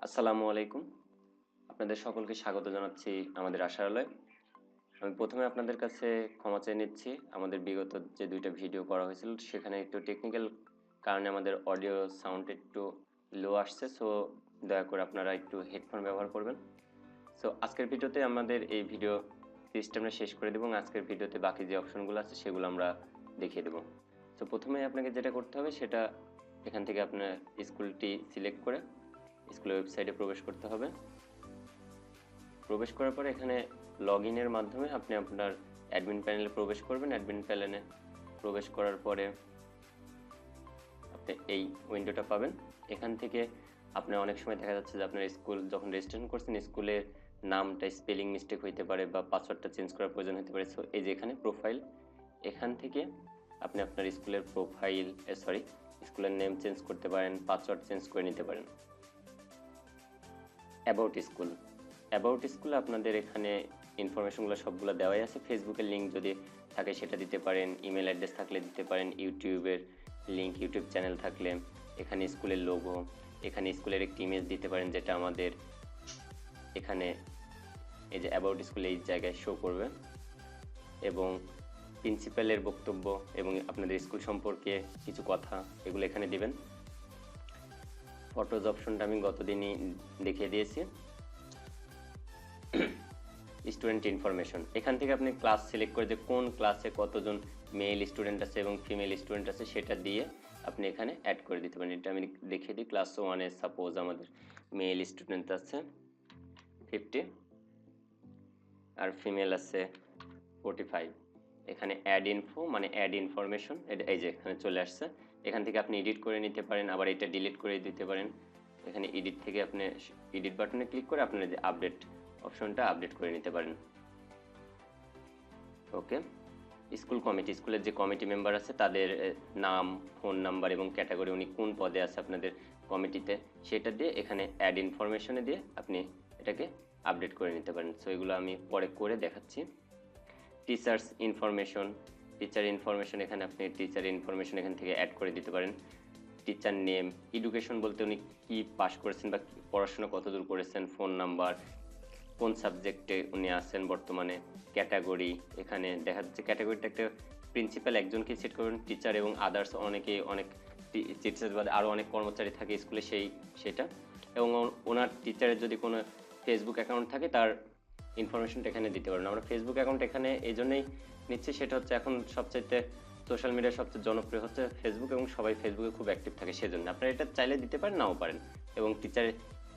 আসসালামু আলাইকুম। আপনাদের সকলকে স্বাগত জানাচ্ছি আমাদের আশার আলোয়। আমি প্রথমে আপনাদের কাছে ক্ষমা চেয়ে নিচ্ছি। আমাদের বিগত যে ২টা ভিডিও করা হয়েছিল সেখানে একটু টেকনিক্যাল কারণে আমাদের অডিও সাউন্ড একটু লো আসছে। সো দয়া করে আপনারা একটু হেডফোন ব্যবহার করবেন। সো আজকের ভিডিওতে আমাদের এই ভিডিও সিস্টেমটা শেষ করে দেব এবং আজকের ভিডিওতে বাকি যে অপশনগুলো আছে সেগুলো আমরা দেখিয়ে দেব। সো প্রথমে আপনাকে যেটা করতে হবে সেটা এখান থেকে আপনার স্কুলটি সিলেক্ট করে স্কুলের ওয়েবসাইটে প্রবেশ করতে হবে। প্রবেশ করার পরে এখানে লগইনের মাধ্যমে আপনি আপনার অ্যাডমিন প্যানেলে প্রবেশ করবেন। অ্যাডমিন প্যানেলে প্রবেশ করার পরে আপনি এই উইন্ডোটা পাবেন। এখান থেকে আপনি অনেক সময় দেখা যাচ্ছে যে আপনার স্কুল যখন রেজিস্ট্রেশন করছেন স্কুলের নামটা স্পেলিং মিস্টেক হইতে পারে বা পাসওয়ার্ডটা চেঞ্জ করার প্রয়োজন হতে পারে। সো এই যে এখানে প্রোফাইল, এখান থেকে আপনি আপনার স্কুলের স্কুলের নেম চেঞ্জ করতে পারেন, পাসওয়ার্ড চেঞ্জ করে নিতে পারেন। অ্যাবাউট স্কুল আপনাদের এখানে ইনফরমেশনগুলো সবগুলো দেওয়াই আছে। ফেসবুকের লিঙ্ক যদি থাকে সেটা দিতে পারেন, ইমেল অ্যাড্রেস থাকলে দিতে পারেন, ইউটিউবের লিঙ্ক, ইউটিউব চ্যানেল থাকলে এখানে স্কুলের লোগো, এখানে স্কুলের একটি ইমেজ দিতে পারেন যেটা আমাদের এখানে এই যে অ্যাবাউট স্কুল এই জায়গায় শো করবে, এবং প্রিন্সিপালের বক্তব্য এবং আপনাদের স্কুল সম্পর্কে কিছু কথা এগুলো এখানে দিবেন। ফটোজ অপশনটা আমি গতদিনই দেখিয়ে দিয়েছি। স্টুডেন্ট ইনফরমেশন, এখান থেকে আপনি ক্লাস সিলেক্ট করে যে কোন ক্লাসে কতজন মেল স্টুডেন্ট আছে এবং ফিমেল স্টুডেন্ট আছে সেটা দিয়ে আপনি এখানে অ্যাড করে দিতে পারেন। এটা আমি দেখিয়ে দিই। ক্লাস 1-এ সাপোজ আমাদের মেল স্টুডেন্ট আছে 50 আর ফিমেল আছে 45। এখানে অ্যাড ইনফো মানে অ্যাড ইনফরমেশন, এই যে এখানে চলে আসছে। এখান থেকে আপনি এডিট করে নিতে পারেন, আবার এটা ডিলিট করে দিতে পারেন। এখানে এডিট থেকে আপনি এডিট বাটনে ক্লিক করে আপনার যে আপডেট অপশনটা আপডেট করে নিতে পারেন। ওকে, স্কুল কমিটি, স্কুলের যে কমিটি মেম্বার আছে তাদের নাম, ফোন নাম্বার এবং ক্যাটাগরি, উনি কোন পদে আছে আপনাদের কমিটিতে সেটা দিয়ে এখানে অ্যাড ইনফরমেশনে দিয়ে আপনি এটাকে আপডেট করে নিতে পারেন। সো এগুলো আমি পরে করে দেখাচ্ছি। টিচার ইনফরমেশন, এখানে আপনি টিচার ইনফরমেশন এখান থেকে অ্যাড করে দিতে পারেন। টিচার নেম, এডুকেশন বলতে উনি কি পাস করেছেন বা পড়াশোনা কতদূর করেছেন, ফোন নাম্বার, কোন সাবজেক্টে উনি আছেন বর্তমানে, ক্যাটাগরি, এখানে দেখা যাচ্ছে ক্যাটাগরিটা একটা প্রিন্সিপাল একজনকে সেট করবেন, টিচার এবং আদার্স অনেক টিচার বাদে আরও অনেক কর্মচারী থাকে স্কুলে সেটা, এবং ওনার টিচারের যদি কোনো ফেসবুক অ্যাকাউন্ট থাকে তার ইনফরমেশনটা এখানে দিতে পারেন। আমরা ফেসবুক অ্যাকাউন্ট এখানে এই জন্যই নিচ্ছি, সেটা হচ্ছে এখন সবচাইতে সোশ্যাল মিডিয়ার সবচেয়ে জনপ্রিয় হচ্ছে ফেসবুক এবং সবাই ফেসবুকে খুব অ্যাক্টিভ থাকে, সেজন্য আপনারা এটা চাইলে দিতে পারেন, নাও পারেন। এবং টিচারের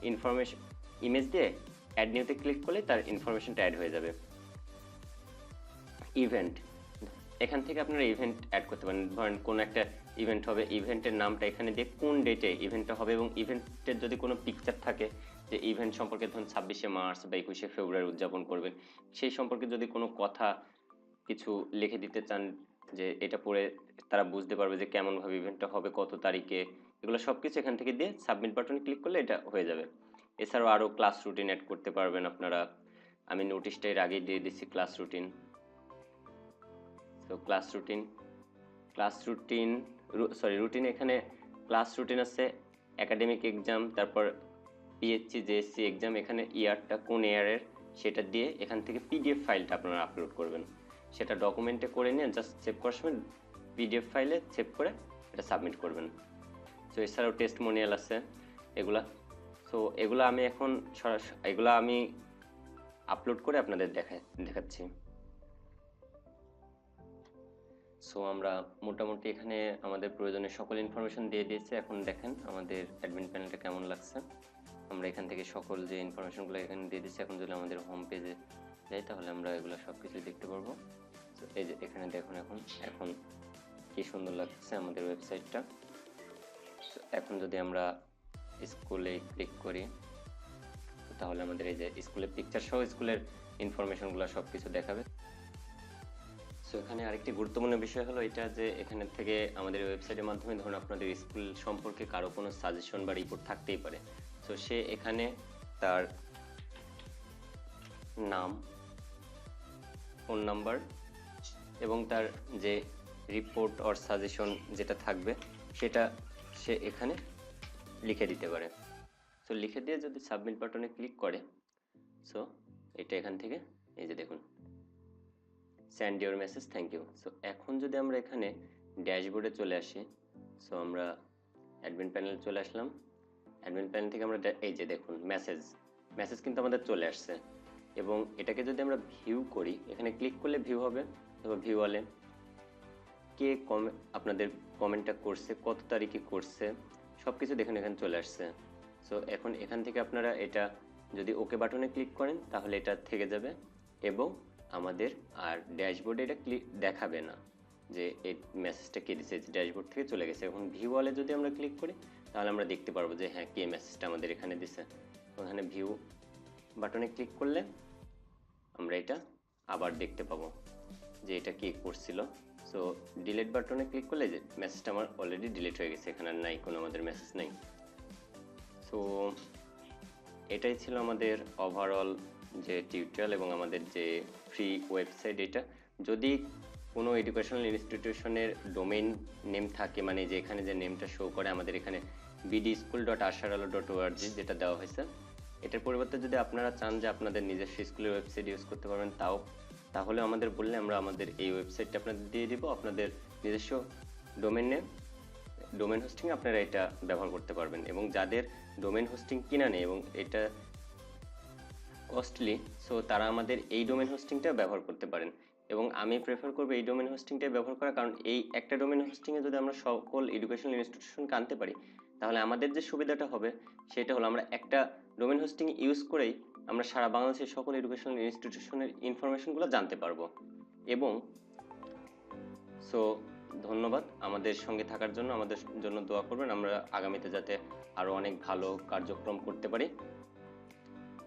ইনফরমেশন ইমেজ দিয়ে অ্যাড নিউতে ক্লিক করলে তার ইনফরমেশনটা অ্যাড হয়ে যাবে। ইভেন্ট, এখান থেকে আপনারা ইভেন্ট অ্যাড করতে পারেন। ধরেন কোন একটা ইভেন্ট হবে, ইভেন্টের নামটা এখানে দিয়ে কোন ডেটে ইভেন্টটা হবে এবং ইভেন্টের যদি কোনো পিকচার থাকে যে ইভেন্ট সম্পর্কে, ধরুন 26শে মার্চ বা 21শে ফেব্রুয়ারি উদযাপন করবেন, সেই সম্পর্কে যদি কোনো কথা কিছু লিখে দিতে চান যে এটা পড়ে তারা বুঝতে পারবে যে কেমনভাবে ইভেন্টটা হবে, কত তারিখে, এগুলো সব কিছু এখান থেকে দিয়ে সাবমিট বাটনে ক্লিক করলে এটা হয়ে যাবে। এছাড়াও আরও ক্লাস রুটিন অ্যাড করতে পারবেন আপনারা। আমি নোটিশটা এর আগেই দিয়ে দিচ্ছি ক্লাস রুটিন। তো রুটিন এখানে ক্লাস রুটিন আছে, একাডেমিক এক্সাম, তারপর পিএইচসি জেএসসি এক্সাম, এখানে ইয়ারটা কোন ইয়ারের সেটা দিয়ে এখান থেকে পিডিএফ ফাইলটা আপনারা আপলোড করবেন। সেটা ডকুমেন্টে করে নিয়ে জাস্ট সেভ করার সময় পিডিএফ ফাইলে সেভ করে এটা সাবমিট করবেন। সো এছাড়াও টেস্টমোনিয়াল আছে এগুলা। সো এগুলো আমি আপলোড করে আপনাদের দেখাচ্ছি। সো আমরা মোটামুটি এখানে আমাদের প্রয়োজনীয় সকল ইনফরমেশন দিয়ে দিয়েছি। এখন দেখেন আমাদের অ্যাডমিন প্যানেলটা কেমন লাগছে। আমরা এখান থেকে সকল যে ইনফরমেশনগুলো এখানে দিয়ে দিচ্ছি, এখন যদি আমাদের হোম পেজে যাই তাহলে আমরা এগুলো সব কিছু দেখতে পারবো। তো এই যে এখানে দেখুন এখন কি সুন্দর লাগছে আমাদের ওয়েবসাইটটা। এখন যদি আমরা স্কুলে ক্লিক করি তাহলে আমাদের এই যে স্কুলের পিকচার সহ স্কুলের ইনফরমেশনগুলো সব কিছু দেখাবে। সো এখানে আরেকটি গুরুত্বপূর্ণ বিষয় হলো এটা যে এখানে থেকে আমাদের ওয়েবসাইটের মাধ্যমে ধরুন আপনাদের স্কুল সম্পর্কে কারো কোনো সাজেশন বা রিপোর্ট থাকতেই পারে। সো সে এখানে তার নাম, ফোন নাম্বার এবং তার যে রিপোর্ট অর সাজেশন যেটা থাকবে সেটা সে এখানে লিখে দিতে পারে। তো সো লিখে দিয়ে যদি সাবমিট বাটনে ক্লিক করে, সো এটা এখান থেকে এই যে দেখুন send your message thank you. So এখন যদি আমরা এখানে ড্যাশবোর্ডে চলে আসি, সো আমরা অ্যাডমিন প্যানেলে চলে আসলাম। অ্যাডমিন প্যানেল থেকে আমরা এই যে দেখুন মেসেজ কিন্তু আমাদের চলে আসছে। এবং এটাকে যদি আমরা ভিউ করি, এখানে ক্লিক করলে ভিউ হবে, অথবা ভিউ ওয়ালে কে আপনাদের কমেন্টটা করছে, কত তারিখে করছে, সব কিছু দেখুন এখানে চলে আসছে। সো এখন এখান থেকে আপনারা এটা যদি ওকে বাটনে ক্লিক করেন তাহলে এটা থেকে যাবে এবং আমাদের আর ড্যাশবোর্ডে এটা দেখাবে না যে এই মেসেজটা কে দিয়েছে, ড্যাশবোর্ড থেকে চলে গেছে। এখন ভিউ ওয়ালে যদি আমরা ক্লিক করি তাহলে আমরা দেখতে পারবো যে হ্যাঁ কে মেসেজটা আমাদের এখানে দিছে। ওখানে ভিউ বাটনে ক্লিক করলে আমরা এটা আবার দেখতে পাবো যে এটা কে করছিল। সো ডিলিট বাটনে ক্লিক করলে যে মেসেজটা আমার অলরেডি ডিলিট হয়ে গেছে, এখানে আর নাই, কোনো আমাদের মেসেজ নেই। সো এটাই ছিল আমাদের ওভারঅল যে টিউটোরিয়াল এবং আমাদের যে ফ্রি ওয়েবসাইট। এটা যদি কোনো এডুকেশনাল ইনস্টিটিউশনের ডোমেইন নেম থাকে, মানে যে এখানে যে নেমটা শো করে আমাদের এখানে bdschool.asharalo.org যেটা দেওয়া হয়েছে, এটার পরিবর্তে যদি আপনারা চান যে আপনাদের নিজস্ব স্কুলের ওয়েবসাইট ইউজ করতে পারবেন তাহলে আমাদের বললে আমরা আমাদের এই ওয়েবসাইটটা আপনাদের দিয়ে দিব। আপনাদের নিজস্ব ডোমেন হোস্টিং আপনারা এটা ব্যবহার করতে পারবেন। এবং যাদের ডোমেন হোস্টিং কিনা নেই এবং এটা কস্টলি, সো তারা আমাদের এই ডোমেন হোস্টিংটা ব্যবহার করতে পারেন। এবং আমি প্রেফার করব এই ডোমেন হোস্টিংটা ব্যবহার করা, কারণ এই একটা ডোমেন হোস্টিংয়ে যদি আমরা সকল এডুকেশনাল ইনস্টিটিউশনকে আনতে পারি তাহলে আমাদের যে সুবিধাটা হবে সেটা হলো আমরা একটা ডোমেন হোস্টিং ইউজ করেই আমরা সারা বাংলাদেশের সকল এডুকেশনাল ইনস্টিটিউশনের ইনফরমেশনগুলো জানতে পারবো। এবং সো ধন্যবাদ আমাদের সঙ্গে থাকার জন্য, আমাদের জন্য দোয়া করবেন আমরা আগামীতে যাতে আরো অনেক ভালো কার্যক্রম করতে পারি।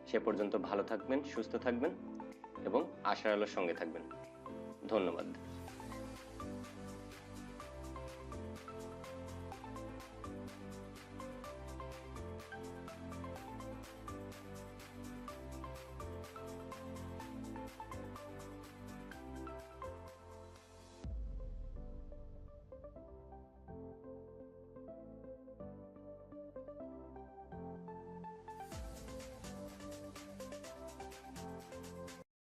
সে পর্যন্ত ভালো থাকবেন, সুস্থ থাকবেন এবং আশার আলোর সঙ্গে থাকবেন। ধন্যবাদ।